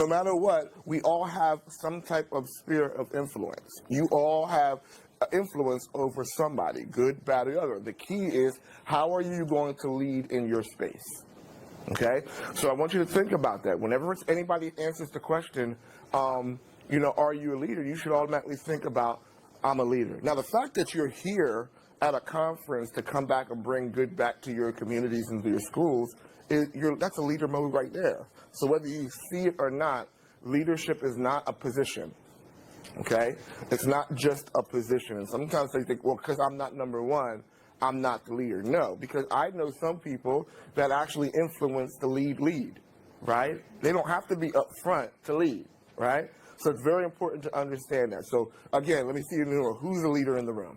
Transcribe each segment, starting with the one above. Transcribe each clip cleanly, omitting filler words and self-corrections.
No matter what, we all have some type of sphere of influence. You all have influence over somebody, good, bad, or other. The key is, how are you going to lead in your space? Okay? So I want you to think about that. Whenever anybody answers the question, are you a leader? You should automatically think about, I'm a leader. Now, the fact that you're here at a conference to come back and bring good back to your communities and to your schools, that's a leader mode right there. So whether you see it or not, leadership is not a position, okay? It's not just a position. And sometimes they think, well, because I'm not number one, I'm not the leader. No, because I know some people that actually influence the lead, right? They don't have to be up front to lead, right? So it's very important to understand that. So again, let me see you in the room. Who's the leader in the room?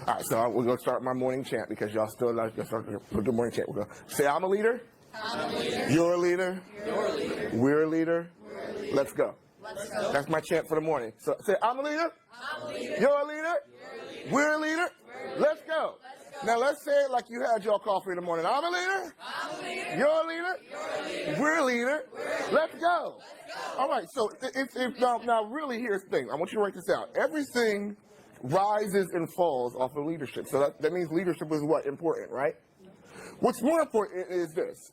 All right, so we're going to start my morning chant because y'all still like to start the morning chant. We're going to say, I'm a leader. I'm a leader. You're a leader. You're a leader. We're a leader. We're a leader. Let's go. Let's go. That's my chant for the morning. So say, I'm a leader. I'm a leader. You're a leader. You're a leader. We're a leader. We're a leader. Let's go. Let's go. Now let's say it like you had your coffee in the morning. I'm a leader. I'm a leader. You're a leader. You're a leader. We're a leader. We're a leader. Let's go. Let's go. All right, so now really here's the thing. I want you to write this out. Everything rises and falls off of leadership. So that means leadership is what? Important, right? What's more important is this.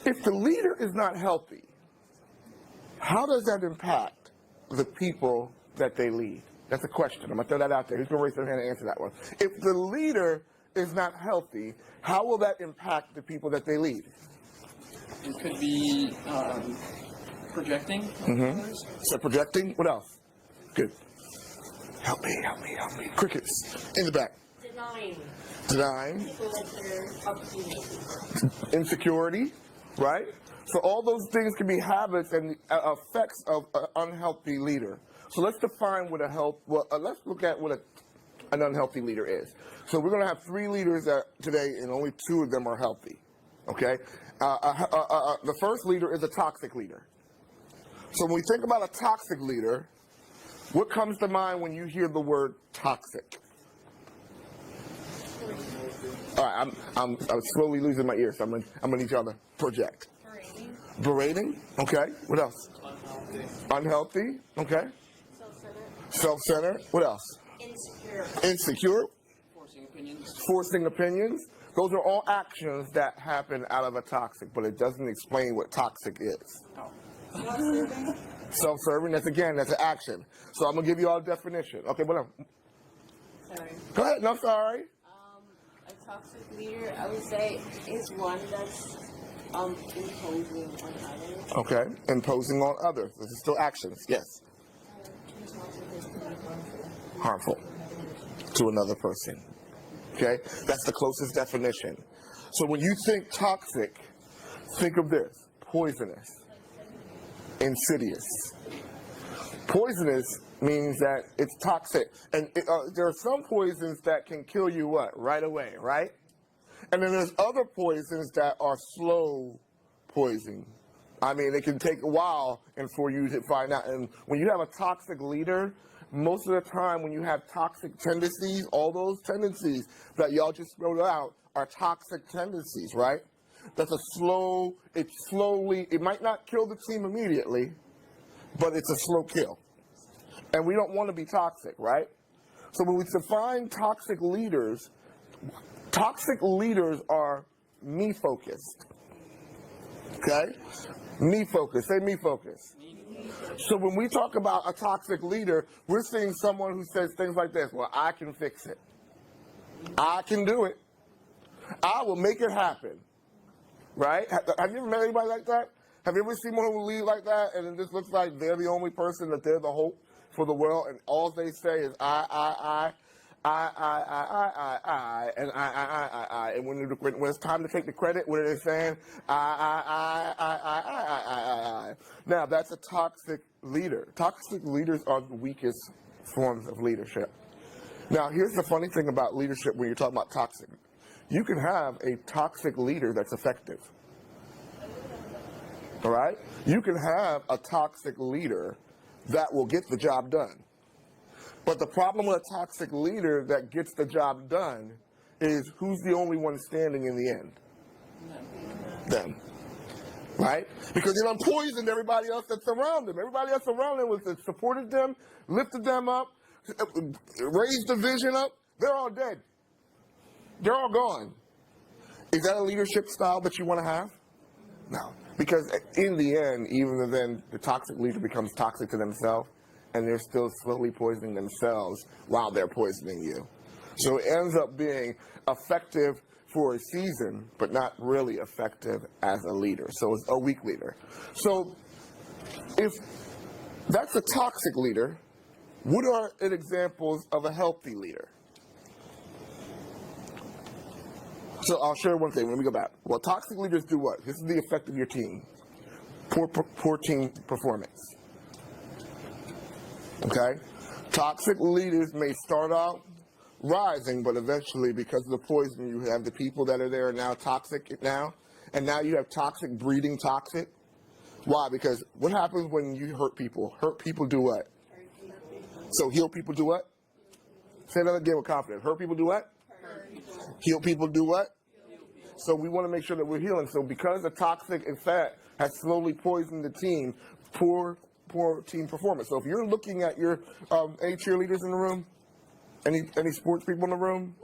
If the leader is not healthy, how does that impact the people that they lead? That's a question. I'm going to throw that out there. Who's going to raise their hand and answer that one? If the leader is not healthy, how will that impact the people that they lead? It could be projecting. Mm-hmm. So projecting, what else? Good. Help me. Crickets. In the back. Denying. People that are up to Insecurity, right? So all those things can be habits and effects of an unhealthy leader. So let's define what let's look at what an unhealthy leader is. So we're going to have 3 leaders today, and only 2 of them are healthy. Okay? The first leader is a toxic leader. So when we think about a toxic leader, what comes to mind when you hear the word toxic? All right, I'm slowly losing my ears, so I'm gonna need y'all to project. Berating. Okay. What else? Unhealthy. Okay. Self-centered. What else? Insecure. Forcing opinions. Those are all actions that happen out of a toxic, but it doesn't explain what toxic is. Self-serving. That's an action. So I'm gonna give you all a definition. Okay, what else? Sorry. Go ahead. No, sorry. A toxic leader, I would say, is one that's imposing on others. Okay, imposing on others. This is still actions. Yes. Harmful to another person. Okay, that's the closest definition. So when you think toxic, think of this: poisonous, insidious. Poisonous means that it's toxic, and there are some poisons that can kill you right away, right? And then there's other poisons that are slow poison. I mean, it can take a while and for you to find out. And when you have a toxic leader, most of the time when you have toxic tendencies, all those tendencies that y'all just wrote out are toxic tendencies, right? That's it might not kill the team immediately, but it's a slow kill. And we don't want to be toxic, right? So when we define toxic leaders are me-focused. Okay? Me-focused. Say me-focused. So when we talk about a toxic leader, we're seeing someone who says things like this: well, I can fix it. I can do it. I will make it happen. Right? Have you ever met anybody like that? Have you ever seen someone who lead like that and it just looks like they're the only person, that they're the hope for the world, and all they say is I, and I. And when it's time to take the credit, what are they saying? I. Now, that's a toxic leader. Toxic leaders are the weakest forms of leadership. Now, here's the funny thing about leadership when you're talking about toxic. You can have a toxic leader that's effective. All right? You can have a toxic leader that will get the job done. But the problem with a toxic leader that gets the job done is, who's the only one standing in the end? Them. right? Because they done poisoned everybody else that's around them. Everybody else around them that supported them, lifted them up, raised the vision up. They're all dead. They're all gone. Is that a leadership style that you want to have? No. Because in the end, even then, the toxic leader becomes toxic to themselves, and they're still slowly poisoning themselves while they're poisoning you. So it ends up being effective for a season, but not really effective as a leader. So it's a weak leader. So if that's a toxic leader, what are examples of a healthy leader? So I'll share one thing when we go back. Well, toxic leaders do what? This is the effect of your team. Poor team performance. Okay? Toxic leaders may start out rising, but eventually, because of the poison, you have the people that are there are now toxic now, and now you have toxic breeding toxic. Why? Because what happens when you hurt people? Hurt people do what? So heal people do what? Say that again with confidence. Hurt people do what? Heal people do what? So we want to make sure that we're healing. So because the toxic effect has slowly poisoned the team, poor team performance. So if you're looking at your any cheerleaders in the room, any sports people in the room,